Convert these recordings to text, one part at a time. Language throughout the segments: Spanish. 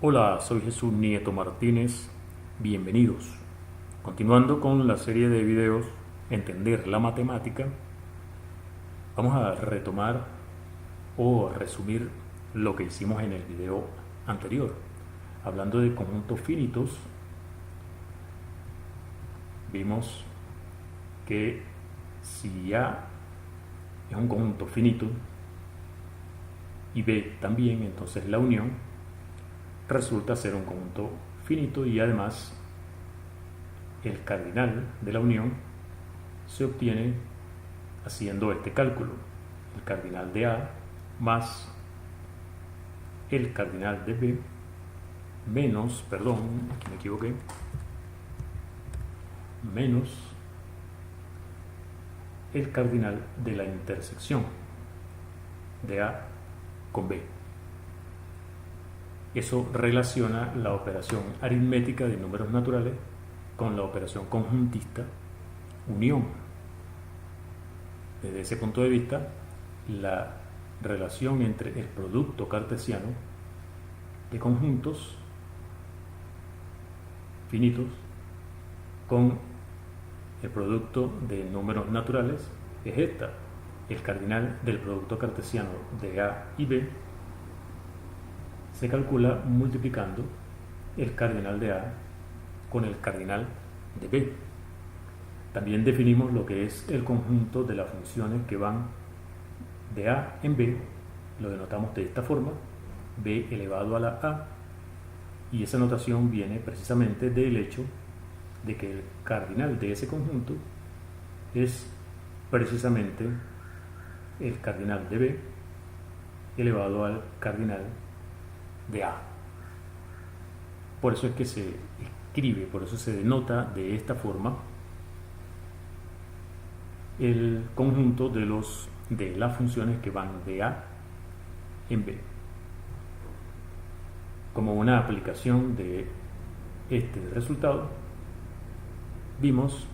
Hola, soy Jesús Nieto Martínez. Bienvenidos. Continuando con la serie de videos Entender la matemática, vamos a retomar o resumir lo que hicimos en el video anterior. Hablando de conjuntos finitos, vimos que si A es un conjunto finito y B también, entonces la unión resulta ser un conjunto finito y además el cardinal de la unión se obtiene haciendo este cálculo: el cardinal de A más el cardinal de B menos, perdón, aquí me equivoqué, menos el cardinal de la intersección de A con B. Eso relaciona la operación aritmética de números naturales con la operación conjuntista unión. Desde ese punto de vista, la relación entre el producto cartesiano de conjuntos finitos con el producto de números naturales es esta: el cardinal del producto cartesiano de A y B se calcula multiplicando el cardinal de A con el cardinal de B. También definimos lo que es el conjunto de las funciones que van de A en B, lo denotamos de esta forma: B elevado a la A, y esa notación viene precisamente del hecho de que el cardinal de ese conjunto es precisamente el cardinal de B elevado al cardinal de A. Por eso es que se escribe, por eso se denota de esta forma el conjunto de las funciones que van de A en B. Como una aplicación de este resultado, vimos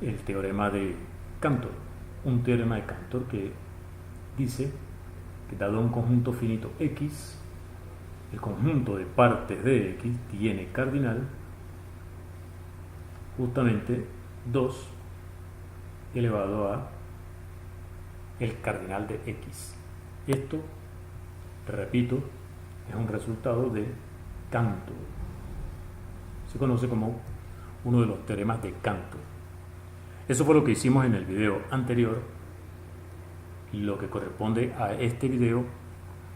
el teorema de Cantor, un teorema de Cantor que dice que dado un conjunto finito X, el conjunto de partes de X tiene cardinal justamente 2 elevado a el cardinal de X. Esto, repito, es un resultado de Cantor. Se conoce como uno de los teoremas de Cantor. Eso fue lo que hicimos en el video anterior. Y lo que corresponde a este video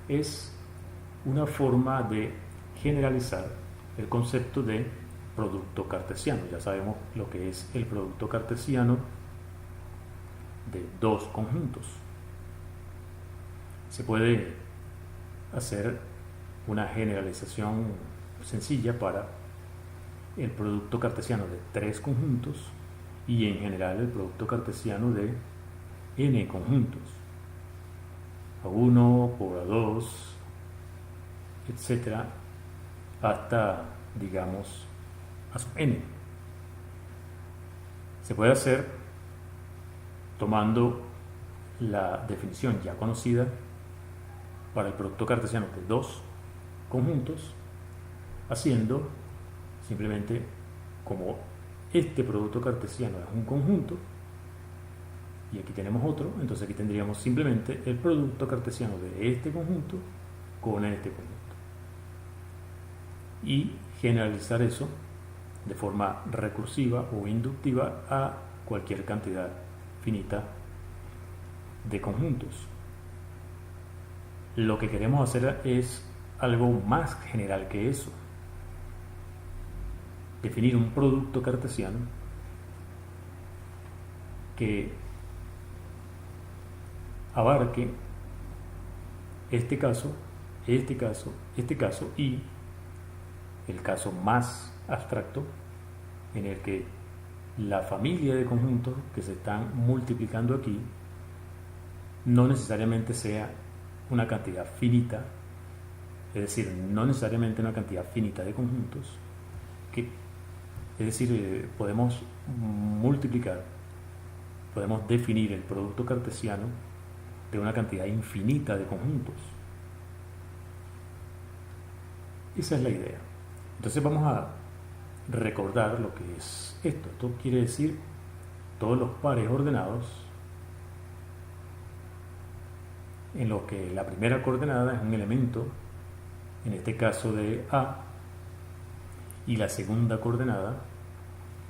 es una forma de generalizar el concepto de producto cartesiano. Ya sabemos lo que es el producto cartesiano de dos conjuntos. Se puede hacer una generalización sencilla para el producto cartesiano de tres conjuntos y en general el producto cartesiano de n conjuntos: A1 por A2, etcétera, hasta, digamos, a sub n. Se puede hacer tomando la definición ya conocida para el producto cartesiano de dos conjuntos, haciendo simplemente, como este producto cartesiano es un conjunto y aquí tenemos otro, entonces aquí tendríamos simplemente el producto cartesiano de este conjunto con este conjunto, y generalizar eso de forma recursiva o inductiva a cualquier cantidad finita de conjuntos. Lo que queremos hacer es algo más general que eso: definir un producto cartesiano que abarque este caso, este caso, este caso y el caso más abstracto en el que la familia de conjuntos que se están multiplicando aquí no necesariamente sea una cantidad finita, es decir, no necesariamente una cantidad finita de conjuntos, es decir, podemos multiplicar, podemos definir el producto cartesiano de una cantidad infinita de conjuntos. Esa es la idea. Entonces vamos a recordar lo que es esto. Esto quiere decir todos los pares ordenados en los que la primera coordenada es un elemento, en este caso de A, y la segunda coordenada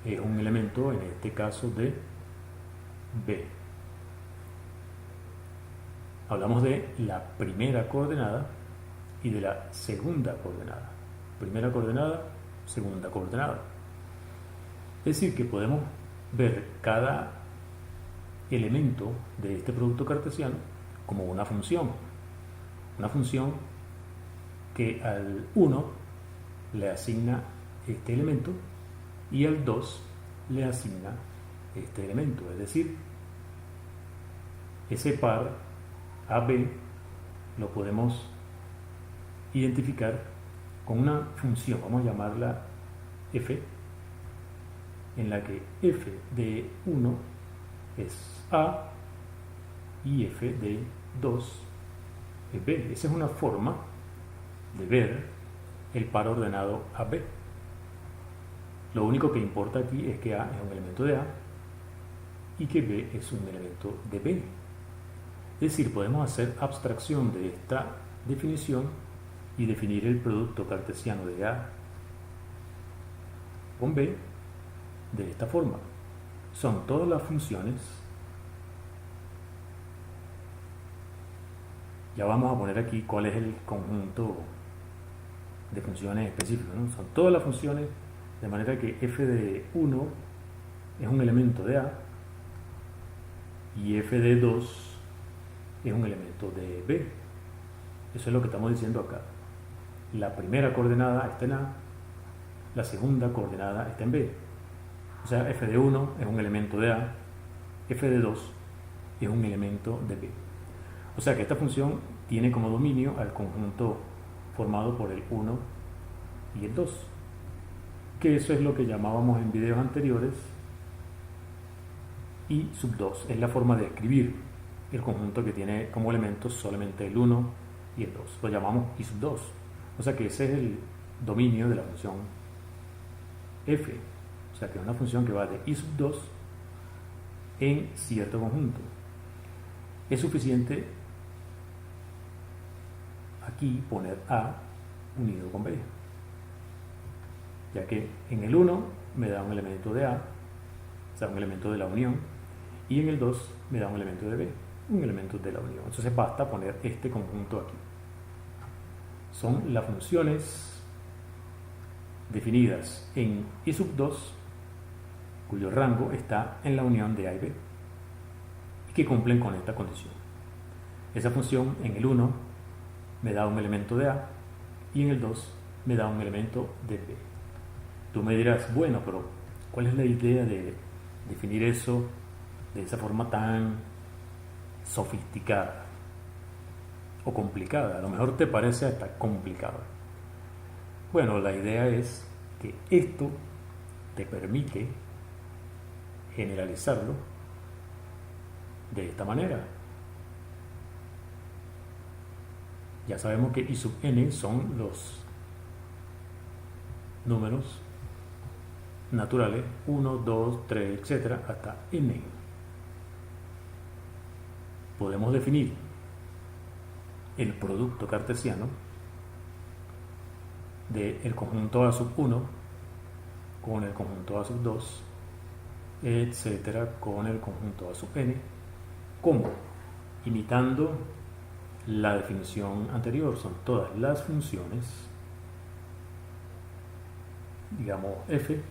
es un elemento, en este caso de B. Hablamos de la primera coordenada y de la segunda coordenada. Primera coordenada, segunda coordenada. Es decir, que podemos ver cada elemento de este producto cartesiano como una función. Una función que al 1 le asigna este elemento y al 2 le asigna este elemento. Es decir, ese par AB lo podemos identificar con una función, vamos a llamarla f, en la que f de 1 es A y f de 2 es B. Esa es una forma de ver el par ordenado AB. Lo único que importa aquí es que A es un elemento de A y que B es un elemento de B. Es decir, podemos hacer abstracción de esta definición y definir el producto cartesiano de A con B de esta forma. Son todas las funciones. Ya vamos a poner aquí cuál es el conjunto de funciones específicas, ¿no? Son todas las funciones, de manera que f de 1 es un elemento de A y f de 2 es un elemento de B. Eso es lo que estamos diciendo acá. La primera coordenada está en A, la segunda coordenada está en B. O sea, f de 1 es un elemento de A, f de 2 es un elemento de B. O sea que esta función tiene como dominio al conjunto formado por el 1 y el 2, que eso es lo que llamábamos en videos anteriores I sub 2. Es la forma de escribir el conjunto que tiene como elementos solamente el 1 y el 2. Lo llamamos I sub 2. O sea que ese es el dominio de la función f. O sea que es una función que va de I sub 2 en cierto conjunto. Es suficiente aquí poner A unido con B, ya que en el 1 me da un elemento de A, o sea, un elemento de la unión, y en el 2 me da un elemento de B, un elemento de la unión. Entonces basta poner este conjunto aquí. Son las funciones definidas en I sub 2, cuyo rango está en la unión de A y B, y que cumplen con esta condición. Esa función en el 1 me da un elemento de A y en el 2 me da un elemento de B. Tú me dirás, bueno, pero ¿cuál es la idea de definir eso de esa forma tan sofisticada o complicada? A lo mejor te parece hasta complicado. Bueno, la idea es que esto te permite generalizarlo de esta manera. Ya sabemos que I sub n son los números naturales 1, 2, 3, etcétera, hasta n. Podemos definir el producto cartesiano del conjunto A sub 1 con el conjunto A sub 2, etcétera, con el conjunto A sub n, como imitando la definición anterior. Son todas las funciones, digamos f,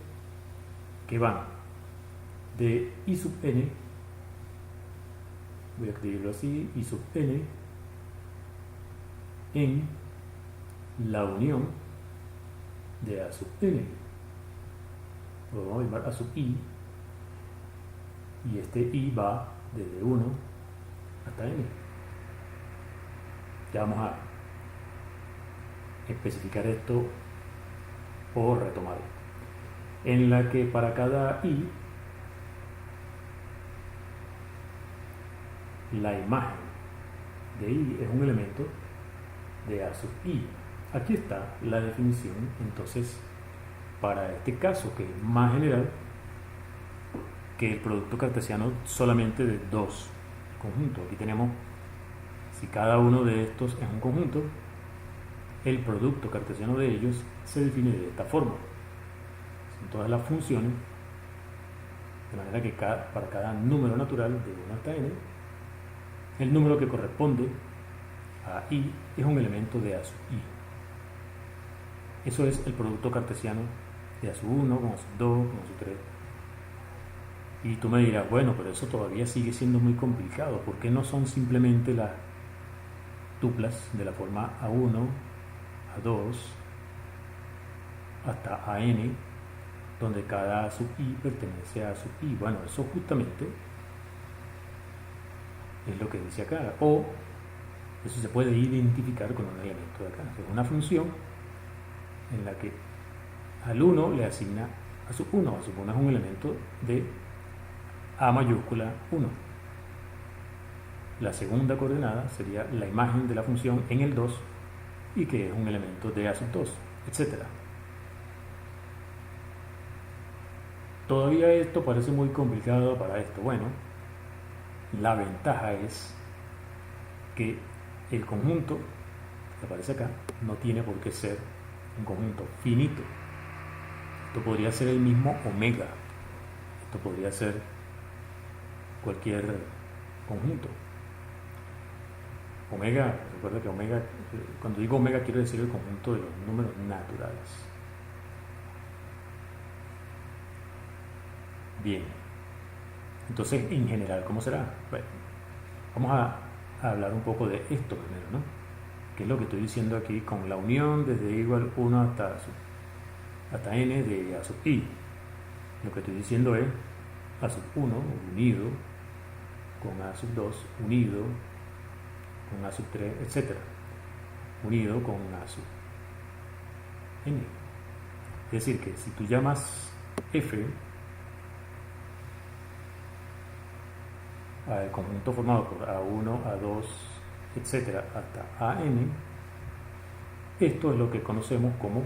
que van de I sub n, voy a escribirlo así, I sub n en la unión de A sub n, lo vamos a llamar A sub i, y este i va desde 1 hasta n. Ya vamos a especificar esto o retomarlo, en la que para cada i la imagen de i es un elemento de A sub i. Aquí está la definición. Entonces, para este caso, que es más general que el producto cartesiano solamente de dos conjuntos. Aquí tenemos, si cada uno de estos es un conjunto, el producto cartesiano de ellos se define de esta forma. Son todas las funciones, de manera que para cada número natural de 1 hasta n, el número que corresponde a i es un elemento de a sub i. Eso es el producto cartesiano de a sub 1 con a sub 2 con a sub 3. Y tú me dirás, bueno, pero eso todavía sigue siendo muy complicado. ¿Por qué no son simplemente las tuplas de la forma a1, a2, hasta an, donde cada a sub i pertenece a sub i? Bueno, eso justamente es lo que dice acá. O eso se puede identificar con un elemento de acá. Es una función en la que al 1 le asigna a sub 1. A sub 1 es un elemento de a mayúscula 1. La segunda coordenada sería la imagen de la función en el 2 y que es un elemento de a sub 2, etc. Todavía esto parece muy complicado para esto. Bueno, la ventaja es que el conjunto que aparece acá no tiene por qué ser un conjunto finito. Esto podría ser el mismo omega. Esto podría ser cualquier conjunto. Omega, recuerda que omega, cuando digo omega quiero decir el conjunto de los números naturales. Bien, entonces en general, ¿cómo será? Bueno, vamos a hablar un poco de esto primero, ¿no? Que es lo que estoy diciendo aquí con la unión desde igual 1 hasta n de a sub i. Lo que estoy diciendo es a sub 1 unido con a sub 2 unido con a sub 3, etc. Unido con a sub n. Es decir, que si tú llamas f al conjunto formado por a1, a2, etc. hasta an, esto es lo que conocemos como,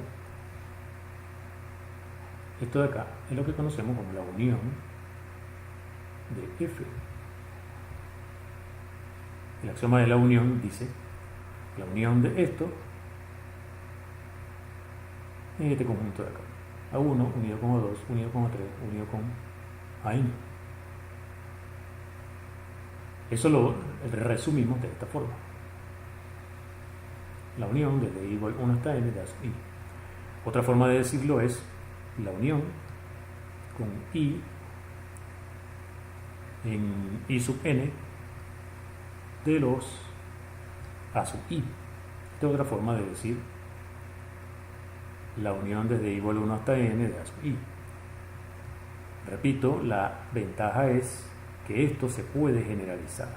esto de acá es lo que conocemos como la unión de f. El axioma de la unión dice la unión de esto en este conjunto de acá. A1 unido con A2, unido con A3, unido con AN. Eso lo resumimos de esta forma. La unión desde i igual 1 hasta n de a sub i. Otra forma de decirlo es la unión con i en i sub n de los a sub i. Esta es otra forma de decir la unión desde i igual 1 hasta n de a sub i. Repito, la ventaja es que esto se puede generalizar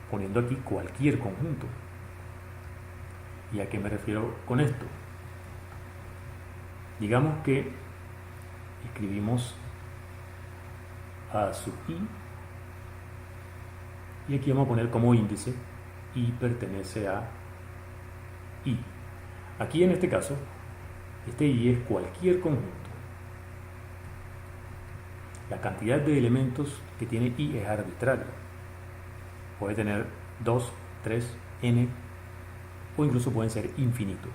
poniendo aquí cualquier conjunto. ¿Y a qué me refiero con esto? Digamos que escribimos a sub i y aquí vamos a poner como índice i pertenece a i. Aquí en este caso, este i es cualquier conjunto. La cantidad de elementos que tiene i es arbitraria. Puede tener 2, 3, n o incluso pueden ser infinitos.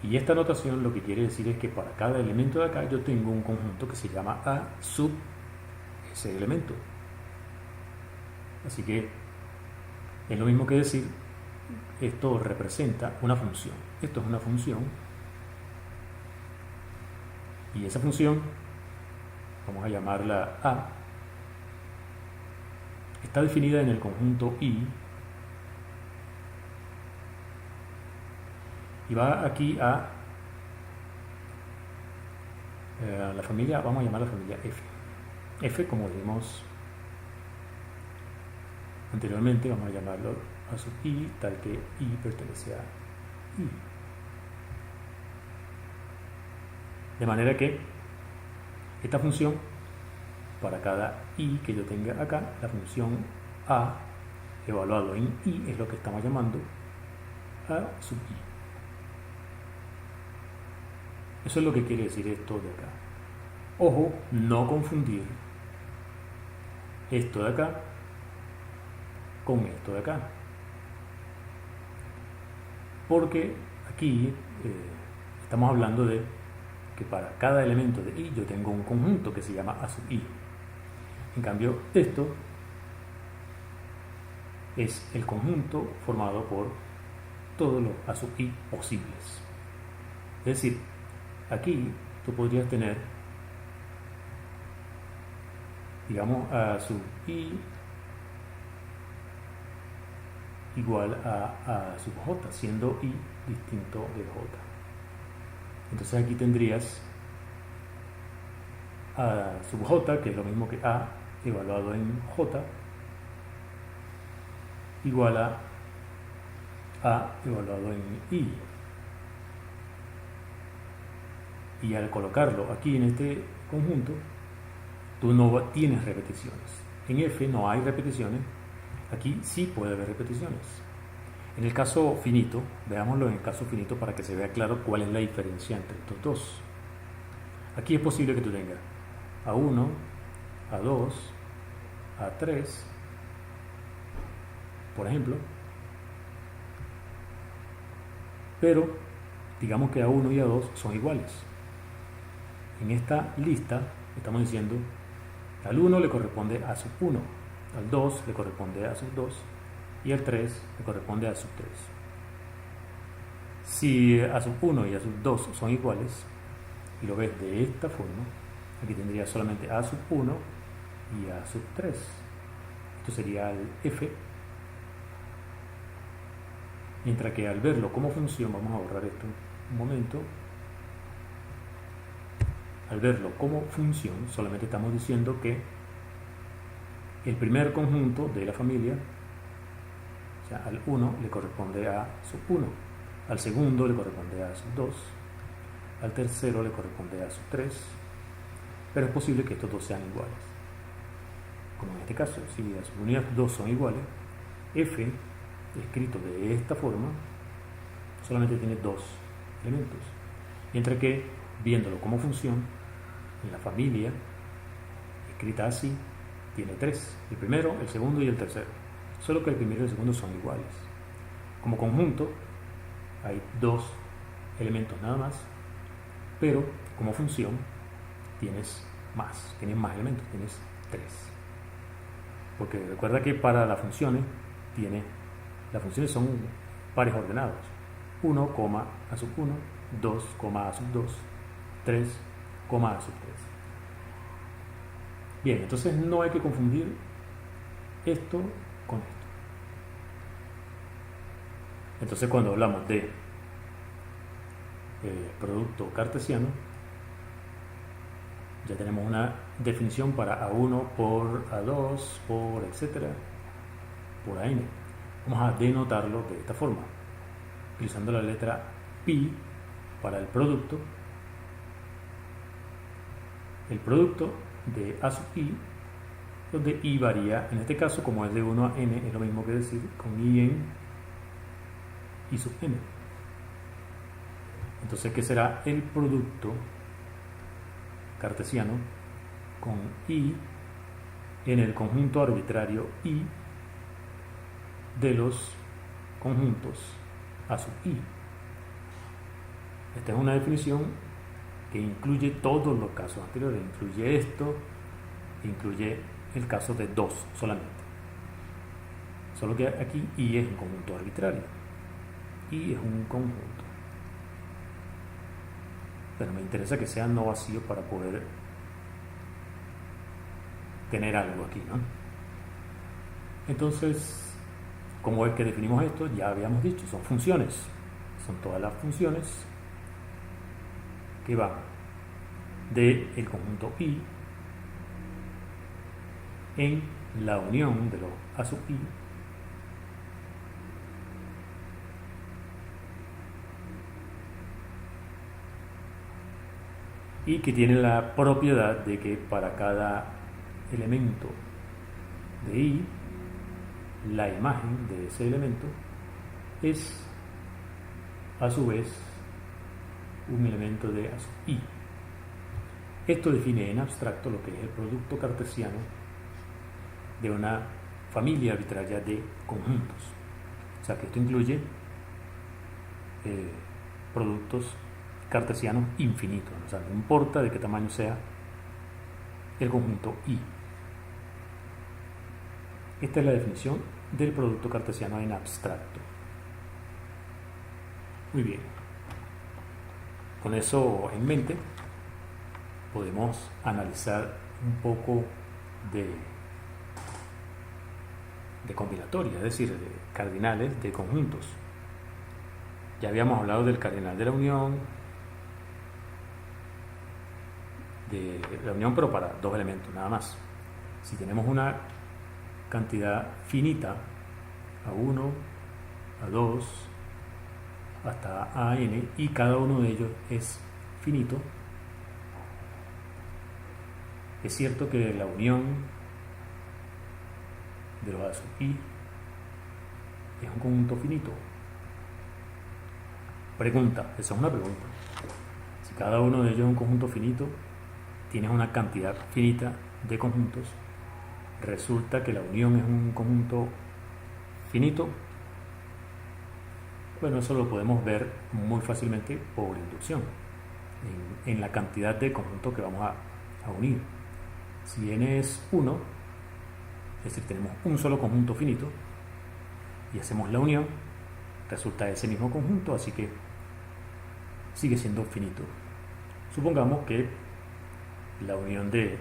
Y esta notación lo que quiere decir es que para cada elemento de acá yo tengo un conjunto que se llama a sub ese elemento. Así que es lo mismo que decir esto representa una función. Esto es una función y esa función, vamos a llamarla a, está definida en el conjunto i y va aquí a la familia, vamos a llamar la familia f. F, como vimos anteriormente, vamos a llamarlo a sub i, tal que i pertenece a i. De manera que esta función, para cada i que yo tenga acá, la función a evaluado en i es lo que estamos llamando a sub i. Eso es lo que quiere decir esto de acá. Ojo, no confundir esto de acá con esto de acá, porque aquí estamos hablando de que para cada elemento de i yo tengo un conjunto que se llama a sub i. En cambio, esto es el conjunto formado por todos los a sub i posibles. Es decir, aquí tú podrías tener, digamos, a sub i igual a sub j, siendo i distinto de j. Entonces aquí tendrías a sub j, que es lo mismo que a evaluado en j, igual a evaluado en i. Y al colocarlo aquí en este conjunto, tú no tienes repeticiones. En f no hay repeticiones. Aquí sí puede haber repeticiones. En el caso finito, veámoslo en el caso finito para que se vea claro cuál es la diferencia entre estos dos. Aquí es posible que tú tengas A1, A2, A3, por ejemplo, pero digamos que A1 y A2 son iguales. En esta lista estamos diciendo al 1 le corresponde a sub 1, al 2 le corresponde a sub 2 y al 3 le corresponde a sub 3. Si a sub 1 y a sub 2 son iguales y lo ves de esta forma, aquí tendría solamente a sub 1 y a sub 3. Esto sería el f. Mientras que al verlo como función, vamos a borrar esto un momento. Al verlo como función, solamente estamos diciendo que el primer conjunto de la familia, o sea, al 1 le corresponde a sub 1, al segundo le corresponde a sub 2, al tercero le corresponde a sub 3, pero es posible que estos dos sean iguales. Como en este caso, si a sub 1 y a sub 2 son iguales, f, escrito de esta forma, solamente tiene dos elementos, mientras que viéndolo como función, en la familia, escrita así, tiene tres, el primero, el segundo y el tercero, solo que el primero y el segundo son iguales. Como conjunto hay dos elementos nada más, pero como función tienes más elementos, tienes tres, porque recuerda que para las funciones son pares ordenados, 1, a sub 1, 2, a sub 2, 3, a sub 3. Bien, entonces no hay que confundir esto con esto. Entonces cuando hablamos de producto cartesiano, ya tenemos una definición para A1 por A2 por etcétera por AN. Vamos a denotarlo de esta forma, utilizando la letra pi para el producto de A sub i, donde i varía, en este caso como es de 1 a n, es lo mismo que decir con i en i sub n. Entonces, ¿qué será el producto cartesiano con i en el conjunto arbitrario i de los conjuntos a sub i? Esta es una definición que incluye todos los casos anteriores, incluye esto, incluye el caso de 2 solamente. Solo que aquí i es un conjunto arbitrario, i es un conjunto. Pero me interesa que sea no vacío para poder tener algo aquí, ¿no? Entonces, ¿cómo es que definimos esto? Ya habíamos dicho, son funciones, son todas las funciones que van del conjunto i en la unión de los a sub i y que tiene la propiedad de que para cada elemento de i, la imagen de ese elemento es a su vez un elemento de A sub i. Esto define en abstracto lo que es el producto cartesiano de una familia arbitraria de conjuntos. O sea que esto incluye productos cartesianos infinitos. O sea, no importa de qué tamaño sea el conjunto I. Esta es la definición del producto cartesiano en abstracto. Muy bien. Con eso en mente, podemos analizar un poco de combinatoria, es decir, de cardinales de conjuntos. Ya habíamos hablado del cardinal de la unión, pero para dos elementos nada más. Si tenemos una cantidad finita, A1, A2, hasta AN, y cada uno de ellos es finito, es cierto que la unión de los A sub i es un conjunto finito. Pregunta, esa es una pregunta. Si cada uno de ellos es un conjunto finito, tienes una cantidad finita de conjuntos, resulta que la unión es un conjunto finito. Bueno, eso lo podemos ver muy fácilmente por inducción, en la cantidad de conjuntos que vamos a unir. Si n es 1, es decir, tenemos un solo conjunto finito, y hacemos la unión, resulta ese mismo conjunto, así que sigue siendo finito. Supongamos que la unión de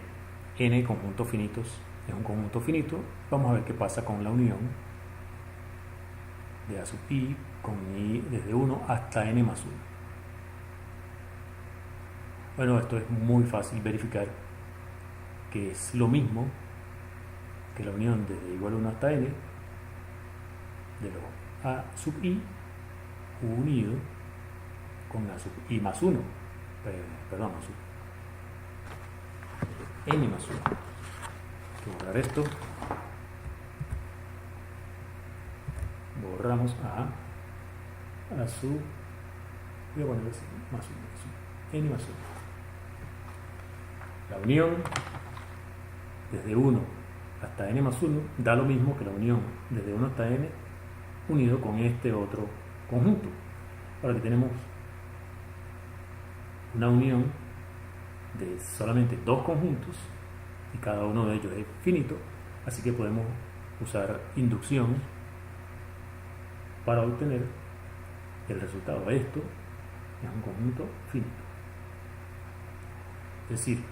n conjuntos finitos es un conjunto finito. Vamos a ver qué pasa con la unión de A sub i con i desde 1 hasta n más 1. Bueno, esto es muy fácil verificar que es lo mismo que la unión desde igual a 1 hasta n de los A sub i unido con A sub i más 1, perdón, n más 1. Hay que borrar esto. Borramos A sub, voy a poner así, más 1, n más 1. La unión desde 1 hasta n más 1 da lo mismo que la unión desde 1 hasta n unido con este otro conjunto. Ahora que tenemos una unión de solamente dos conjuntos y cada uno de ellos es finito, así que podemos usar inducción para obtener el resultado. Esto es un conjunto finito. Es decir,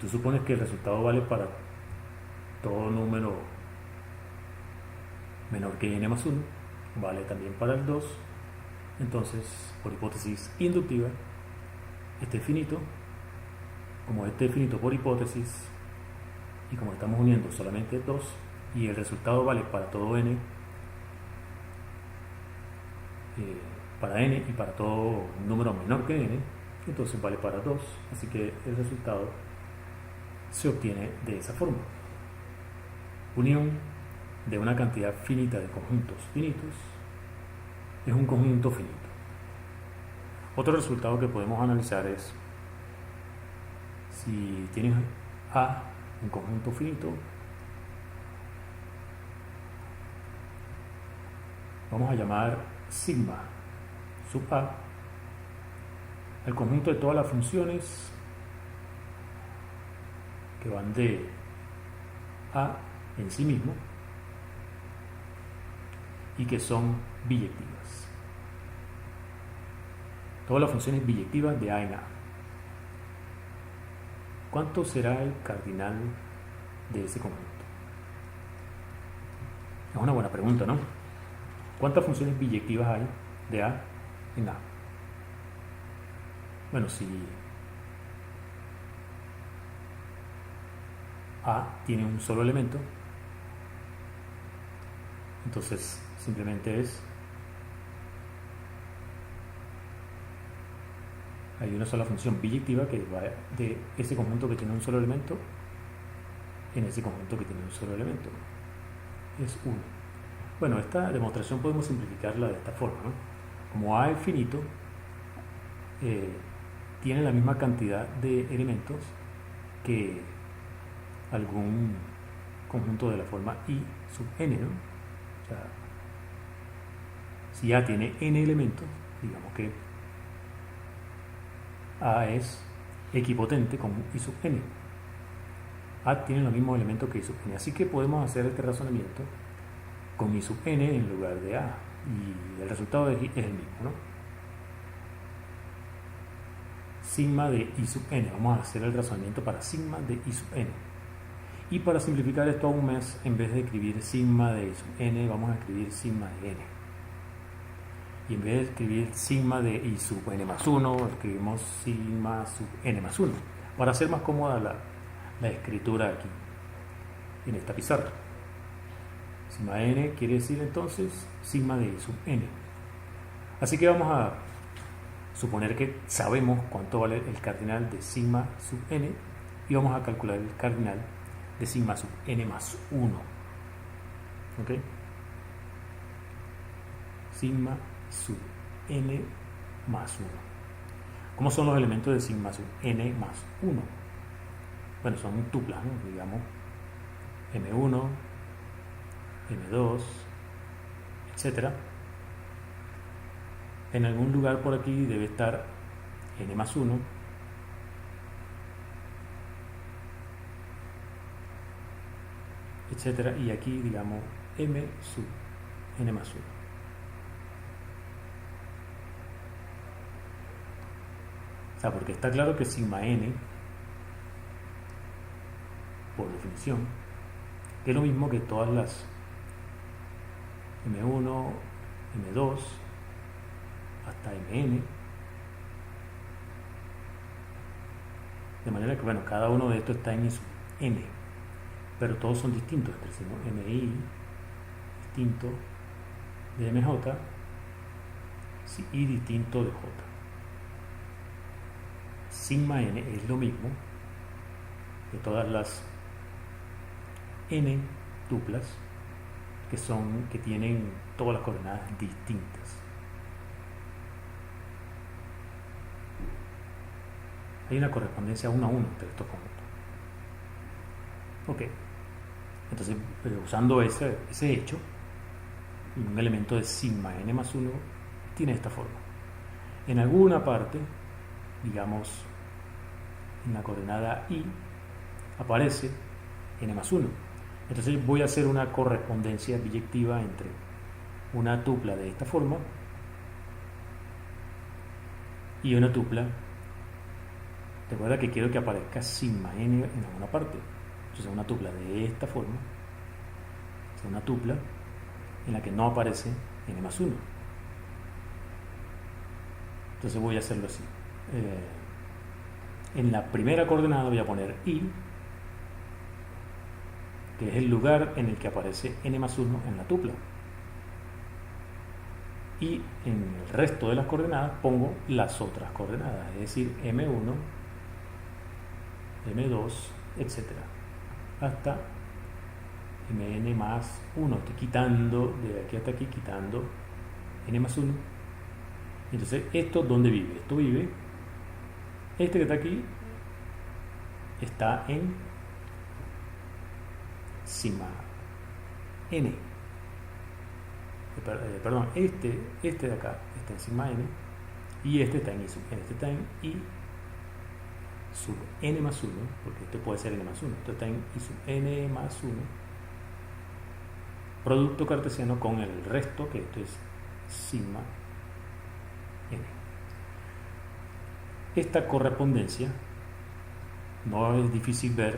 tú supones que el resultado vale para todo número menor que n más 1, vale también para el 2, entonces por hipótesis inductiva, este es finito. Como este es finito por hipótesis y como estamos uniendo solamente 2 y el resultado vale para todo n, para n y para todo número menor que n, entonces vale para 2, así que el resultado se obtiene de esa forma. Unión de una cantidad finita de conjuntos finitos es un conjunto finito. Otro resultado que podemos analizar es si tienes A, un conjunto finito, vamos a llamar sigma sub A el conjunto de todas las funciones que van de A en sí mismo y que son biyectivas. Todas las funciones biyectivas de A en A. ¿Cuánto será el cardinal de ese conjunto? Es una buena pregunta, ¿no? ¿Cuántas funciones biyectivas hay de A en A? Bueno, si A tiene un solo elemento, entonces simplemente hay una sola función biyectiva que va de ese conjunto que tiene un solo elemento en ese conjunto que tiene un solo elemento. Es 1. Bueno, esta demostración podemos simplificarla de esta forma, ¿no? como A es finito, tiene la misma cantidad de elementos que algún conjunto de la forma I sub n, ¿no? O sea, si A tiene n elementos, digamos que A es equipotente con I sub n. A tiene los mismos elementos que I sub n, así que podemos hacer este razonamiento con I sub n en lugar de A, y el resultado es el mismo, ¿no? Sigma de I sub n, vamos a hacer el razonamiento para sigma de I sub n. Y para simplificar esto aún más, en vez de escribir sigma de I sub n, vamos a escribir sigma de n. Y en vez de escribir sigma de I sub n más 1, escribimos sigma sub n más 1, para hacer más cómoda la escritura aquí, en esta pizarra. Sigma n quiere decir entonces sigma de I sub n. Así que vamos a suponer que sabemos cuánto vale el cardinal de sigma sub n y vamos a calcular el cardinal de sigma sub n más 1. ¿Ok? Sigma sub n más 1. ¿Cómo son los elementos de sigma sub n más 1? Bueno, son tuplas, ¿no? Digamos m1, m2, etc. En algún lugar por aquí debe estar n más 1, etc. Y aquí, digamos, m sub n más 1. O sea, porque está claro que sigma n, por definición, que es lo mismo que todas las m1, m2, hasta mn. De manera que, bueno, cada uno de estos está en I sub n, pero todos son distintos entre sí, ¿no? mi distinto de mj y distinto de j. Sigma n es lo mismo que todas las n tuplas que tienen todas las coordenadas distintas. Hay una correspondencia 1 a 1 entre estos conjuntos. Ok, entonces usando ese hecho, un elemento de sigma n más 1 tiene esta forma. En alguna parte, digamos en la coordenada i, aparece n más 1. Entonces voy a hacer una correspondencia biyectiva entre una tupla de esta forma y una tupla. Recuerda que quiero que aparezca sigma n en alguna parte. Entonces una tupla de esta forma es una tupla en la que no aparece n más 1. Entonces voy a hacerlo así. En la primera coordenada voy a poner i, que es el lugar en el que aparece n más 1 en la tupla. Y en el resto de las coordenadas pongo las otras coordenadas, es decir, m1, m2, etc. hasta mn más 1. Estoy quitando, de aquí hasta aquí, quitando n más 1. Entonces, ¿esto dónde vive? Esto vive, este que está aquí, está en sigma n. Perdón, este de acá está en sigma n y este está en i sub n. Este está en i sub n más 1, porque este puede ser n más 1. Esto está en i sub n más 1, producto cartesiano con el resto, que esto es sigma n. Esta correspondencia no es difícil ver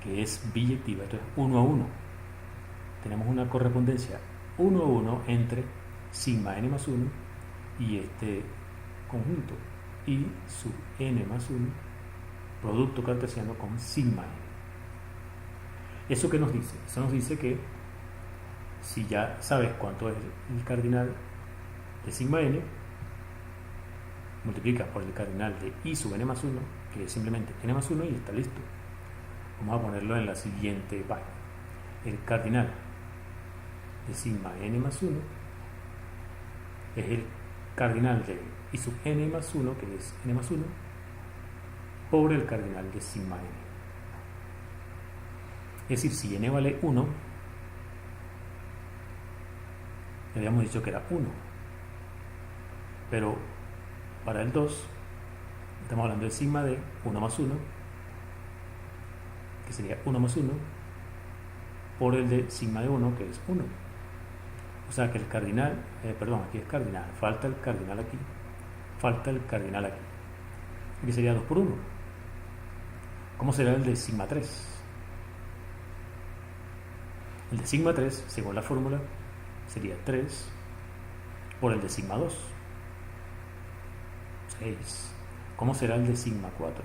que es biyectiva, esto es 1 a 1. Tenemos una correspondencia 1 a 1 entre sigma n más 1 y este conjunto i sub n más 1, producto cartesiano con sigma n. ¿Eso qué nos dice? Eso nos dice que si ya sabes cuánto es el cardinal de sigma n, multiplicas por el cardinal de i sub n más 1, que es simplemente n más 1, y está listo. Vamos a ponerlo en la siguiente página. El cardinal de sigma n más 1 es el cardinal de I sub n más 1, que es n más 1, por el cardinal de sigma n. Es decir, si n vale 1, habíamos dicho que era 1, pero para el 2 estamos hablando de sigma de 1 más 1, que sería 1 más 1, por el de sigma de 1, que es 1. O sea que el cardinal, aquí es cardinal, falta el cardinal aquí, que sería 2 por 1. ¿Cómo será el de sigma 3? El de sigma 3, según la fórmula, sería 3 por el de sigma 2, 6. ¿Cómo será el de sigma 4?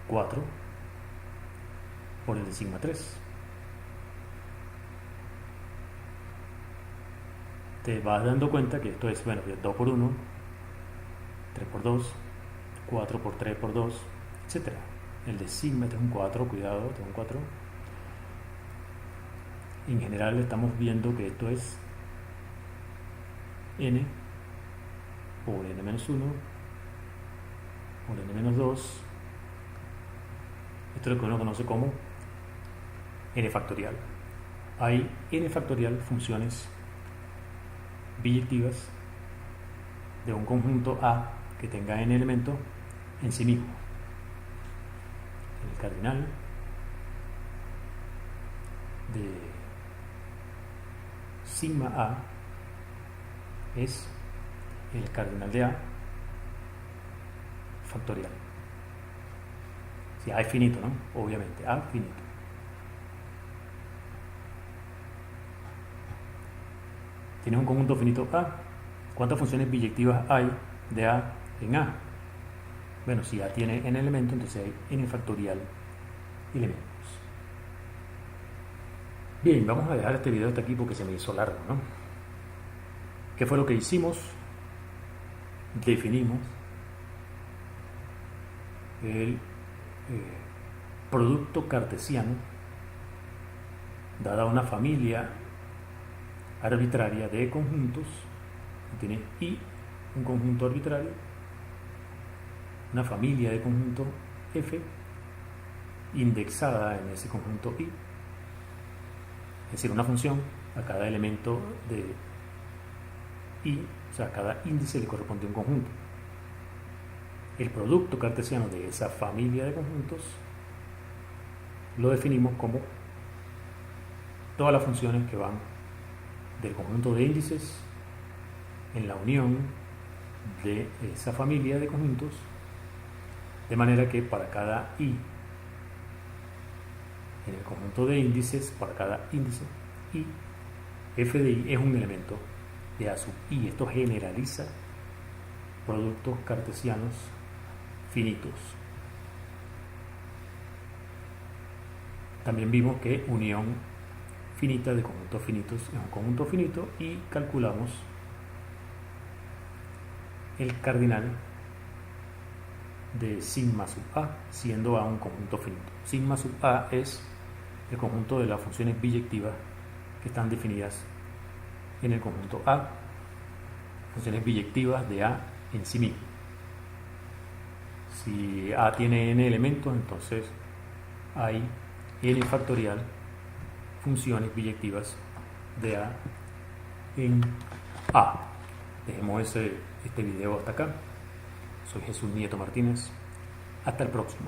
4 por el de sigma 3. Te vas dando cuenta que esto es, 2 por 1, 3 por 2, 4 por 3 por 2, etc. El de sigma, este es un 4, cuidado, este es un 4. En general estamos viendo que esto es n por n menos 1 por n menos 2. Esto es lo que uno conoce como n factorial. Hay n factorial funciones biyectivas de un conjunto A que tenga n elementos en sí mismo. El cardinal de sigma A es el cardinal de A factorial. Si A es finito, ¿no? Obviamente, A finito. Tienes un conjunto finito A. ¿Cuántas funciones biyectivas hay de A en A? Bueno, si A tiene n elementos, entonces hay n factorial elementos. Bien, vamos a dejar este video hasta aquí porque se me hizo largo, ¿no? ¿Qué fue lo que hicimos? Definimos el producto cartesiano dada una familia arbitraria de conjuntos. Tiene I, un conjunto arbitrario, una familia de conjuntos F indexada en ese conjunto I, es decir, una función a cada elemento de I, o sea, a cada índice le corresponde un conjunto. El producto cartesiano de esa familia de conjuntos lo definimos como todas las funciones que van del conjunto de índices en la unión de esa familia de conjuntos, de manera que para cada I en el conjunto de índices, para cada índice I, f de I es un elemento de A sub I. Esto generaliza productos cartesianos finitos. También vimos que unión finita de conjuntos finitos es un conjunto finito y calculamos el cardinal de sigma sub A, siendo A un conjunto finito. Sigma sub A es el conjunto de las funciones biyectivas que están definidas en el conjunto A, funciones biyectivas de A en sí mismo. Si A tiene n elementos, entonces hay n factorial funciones biyectivas de A en A. Dejemos este video hasta acá. Soy Jesús Nieto Martínez. Hasta el próximo.